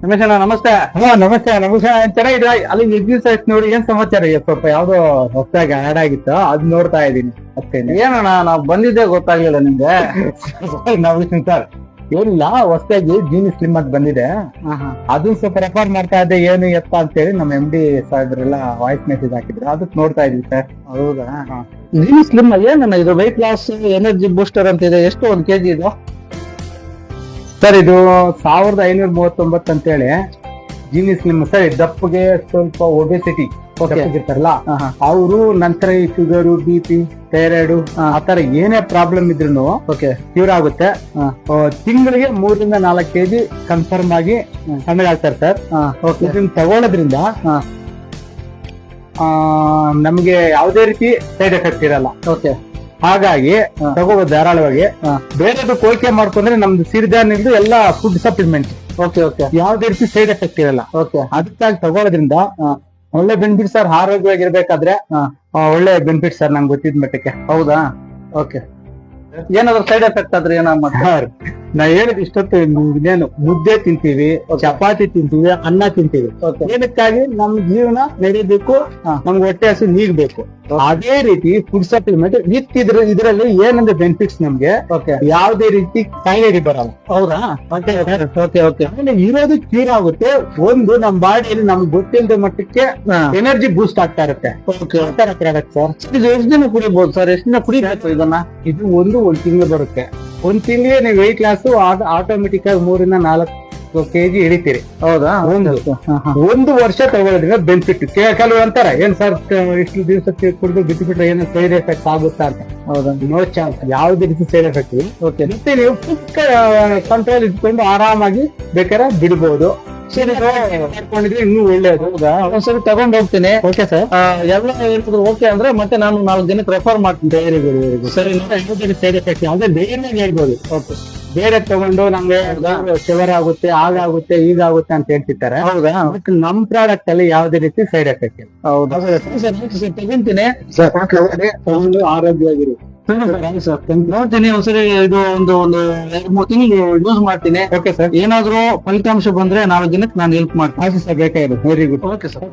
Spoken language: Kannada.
ರಮೇಶ್ ಅಣ್ಣ ನಮಸ್ತೆ. ಹಾ ನಮಸ್ತೆ ನಮಸ್ತೆ. ಚೆನ್ನಾಗಿದೆ. ಅಲ್ಲಿ ಎಕ್ಸರ್ಸೈಸ್ ನೋಡಿ ಏನ್ ಸಮಾಚಾರ ಇದೆ? ಸ್ವಲ್ಪ ಯಾವ್ದೋ ಹೊಸದಾಗಿ ಆಡ್ ಆಗಿತ್ತು, ಅದ್ ನೋಡ್ತಾ ಇದೀನಿ ಅಷ್ಟೇನೆ. ಏನಣ್ಣ ನಾವ್ ಬಂದಿದ್ದೆ ಗೊತ್ತಾಗ್ಲಿಲ್ಲ ನಿಮ್ಗೆ. ನಮಸ್ತೆ ಸರ್. ಏನಿಲ್ಲ, ಹೊಸದಾಗಿ ಜೀನಿ ಸ್ಲಿಮ್ ಅಂತ ಬಂದಿದೆ, ಅದನ್ನ ಸ್ವಲ್ಪ ರೆಫರ್ ಮಾಡ್ತಾ ಇದ್ದೆ. ಏನು ಎತ್ತ ಅಂತೇಳಿ ನಮ್ಮ MD ಸಾಹೇಬ್ರೆಲ್ಲ ವಾಯ್ಸ್ ಮೆಸೇಜ್ ಹಾಕಿದ್ರು, ಅದಕ್ಕೆ ನೋಡ್ತಾ ಇದೀವಿ ಸರ್. ಹೌದಾ? ಜೀನಿ ಸ್ಲಿಮ್ ಏನಣ್ಣ ಇದು? ವೆಯ್ಟ್ ಲಾಸ್ ಎನರ್ಜಿ ಬೂಸ್ಟರ್ ಅಂತ ಇದೆ. ಎಷ್ಟು 1 kg ಇದು? ಸರ್ ಇದು 1539 ಅಂತೇಳಿ ಜೀನಿ ಸ್ಲಿಮ್ ಸರ್. ದಪ್ಪಗೆ ಸ್ವಲ್ಪ ಒಬೆಸಿಟಿ ಇರ್ತಾರಲ್ಲ ಅವರು, ನಂತರ ಈ ಶುಗರು, BP, ಥೈರಾಯ್ಡ್ ಆತರ ಏನೇ ಪ್ರಾಬ್ಲಮ್ ಇದ್ರು ಕ್ಯೂರ್ ಆಗುತ್ತೆ. ತಿಂಗಳಿಗೆ 3 ರಿಂದ 4 kg ಕನ್ಫರ್ಮ್ ಆಗಿ ಸಣ್ಣಗಾಗ್ತಾರೆ ಸರ್. ಇದನ್ನ ತಗೊಳ್ಳೋದ್ರಿಂದ ನಮ್ಗೆ ಯಾವುದೇ ರೀತಿ ಸೈಡ್ ಎಫೆಕ್ಟ್ ಇರಲ್ಲ. ಹಾಗಾಗಿ ತಗೋಬಹುದು ಧಾರಾಳವಾಗಿ. ಬೇರೆದು ಕೋರಿಕೆ ಮಾಡ್ಕೊಂಡ್ರೆ ನಮ್ದು ಸಿರಿಧಾನ್ಯದ್ದು ಎಲ್ಲ ಫುಡ್ ಸಪ್ಲಿಮೆಂಟ್ ಯಾವ್ದೇ ರೀತಿ ಸೈಡ್ ಎಫೆಕ್ಟ್ ಇರಲ್ಲ. ಅದಕ್ಕಾಗಿ ತಗೊಳ್ಳೋದ್ರಿಂದ ಒಳ್ಳೆ ಬೆನಿಫಿಟ್ ಸರ್. ಆರೋಗ್ಯವಾಗಿರ್ಬೇಕಾದ್ರೆ ಒಳ್ಳೆ ಬೆನಿಫಿಟ್ ಸರ್, ನಂಗೆ ಗೊತ್ತಿದ್ ಮಟ್ಟಕ್ಕೆ. ಹೌದಾ? ಓಕೆ. ಏನಾದ್ರು ಸೈಡ್ ಎಫೆಕ್ಟ್ ಆದ್ರೆ ಏನಾಗ್ತಾರೆ? ನಾ ಹೇಳಿದ್ ಇಷ್ಟೊತ್ತು ಇನ್ನೇನು ಮುದ್ದೆ ತಿಂತೀವಿ, ಚಪಾತಿ ತಿಂತೀವಿ, ಅನ್ನ ತಿಂತೀವಿ. ಏನಕ್ಕಾಗಿ ನಮ್ ಜೀವನ ನಡೀಬೇಕು, ನಮ್ಗೆ ಹೊಟ್ಟೆ ಹಸು ನೀಗ್ಬೇಕು. ಅದೇ ರೀತಿ ಫುಡ್ ಸಪ್ಲಿಮೆಂಟ್ ವಿತ್ ಇದರಲ್ಲಿ ಏನಂದ್ರೆ ಬೆನಿಫಿಟ್ಸ್ ನಮ್ಗೆ ಯಾವ್ದೇ ರೀತಿ ಕಾಯಿಲೆ ಬರಲ್ಲ. ಹೌದಾ? ಆಮೇಲೆ ಇರೋದು ಕ್ಯೂರ್ ಆಗುತ್ತೆ. ಒಂದು ನಮ್ ಬಾಡಿಯಲ್ಲಿ ನಮ್ಗೆ ಗೊತ್ತಿಲ್ಲದ ಮಟ್ಟಕ್ಕೆ ಎನರ್ಜಿ ಬೂಸ್ಟ್ ಆಗ್ತಾ ಇರುತ್ತೆ ಸರ್. ಇದು ಎಷ್ಟು ದಿನ ಕುಡಿಬಹುದು ಸರ್? ಎಷ್ಟು ದಿನ ಕುಡಿಬೇಕು ಇದನ್ನ? ಇದು ಒಂದು ತಿಂಗಳು ಬರುತ್ತೆ. 1 ತಿಂಗಳಿಗೆ ನೀವು ವೆಯ್ಟ್ ಲಾಸ್ ಆಟೋಮೆಟಿಕ್ ಆಗಿ 3 ರಿಂದ 4 kg ಇಳಿತೀರಿ. ಹೌದಾ? 1 ವರ್ಷ ತಗೊಳ್ಳೋದ್ರಿಂದ ಬೆನಿಫಿಟ್. ಕೆಲವು ಅಂತಾರೆ ಏನ್ ಸರ್ ಇಷ್ಟು ದಿವಸ ಕುಡಿದು ಬಿಟ್ಟುಬಿಟ್ರೆ ಏನೋ ಸೈಡ್ ಎಫೆಕ್ಟ್ ಆಗುತ್ತಾ ಅಂತ. ಹೌದಾ? ನೋ ಚಾನ್ಸ್, ಯಾವ್ದೇ ರೀತಿ ಸೈಡ್ ಎಫೆಕ್ಟ್ ಇಲ್ಲ. ಮತ್ತೆ ನೀವು ಕಂಟ್ರೋಲ್ ಇಟ್ಕೊಂಡು ಆರಾಮಾಗಿ ಬೇಕಾದ್ರೆ ಬಿಡ್ಬೋದು. ಮಾಡ್ಕೊಂಡಿದ್ರೆ ಇನ್ನೂ ಒಳ್ಳೇದು. ಹೌದಾ? ಒಂದ್ಸರಿ ತಗೊಂಡ್ ಹೋಗ್ತೀನಿ. Okay sir. ಎಲ್ಲ ಹೇಳಿದ್ರು ಓಕೆ ಅಂದ್ರೆ ಮತ್ತೆ ನಾನು 4 ಜನಕ್ಕೆ ರೆಫರ್ ಮಾಡ್ತೀನಿ. Very good very good. ಸರಿ, ಸೈಡ್ ಎಫೆಕ್ಟ್ ಯಾವ್ದೇ ಧೈರ್ಯವಾಗಿ ಹೇಳ್ಬೋದು. ಬೇರೆ ತಗೊಂಡು ನಮ್ಗೆ ಶವರ್ ಆಗುತ್ತೆ, ಆಗುತ್ತೆ, ಈಗಾಗುತ್ತೆ ಅಂತ ಹೇಳ್ತಿರ್ತಾರೆ. ಹೌದಾ? ಬಟ್ ನಮ್ ಪ್ರಾಡಕ್ಟ್ ಅಲ್ಲಿ ಯಾವ್ದೇ ರೀತಿ ಸೈಡ್ ಎಫೆಕ್ಟ್ ಇಲ್ಲ. ಹೌದಾ? ತಗೊಂತೀನಿ, ತಗೊಂಡು ಆರೋಗ್ಯವಾಗಿರಿ. ನೋಡ್ತೀನಿ ಒಂದ್ಸರಿ. ಇದು ಒಂದು 2-3 ತಿಂಗಳು ಯೂಸ್ ಮಾಡ್ತೀನಿ. Okay sir. ಏನಾದ್ರು ಫಲಿತಾಂಶ ಬಂದ್ರೆ 4 ಜನಕ್ಕೆ ನಾನು ಹೆಲ್ಪ್ ಮಾಡ್ತೀನಿ. ಸರ್ ಬೇಕಾಗಿರೋದು. Very good. Okay sir.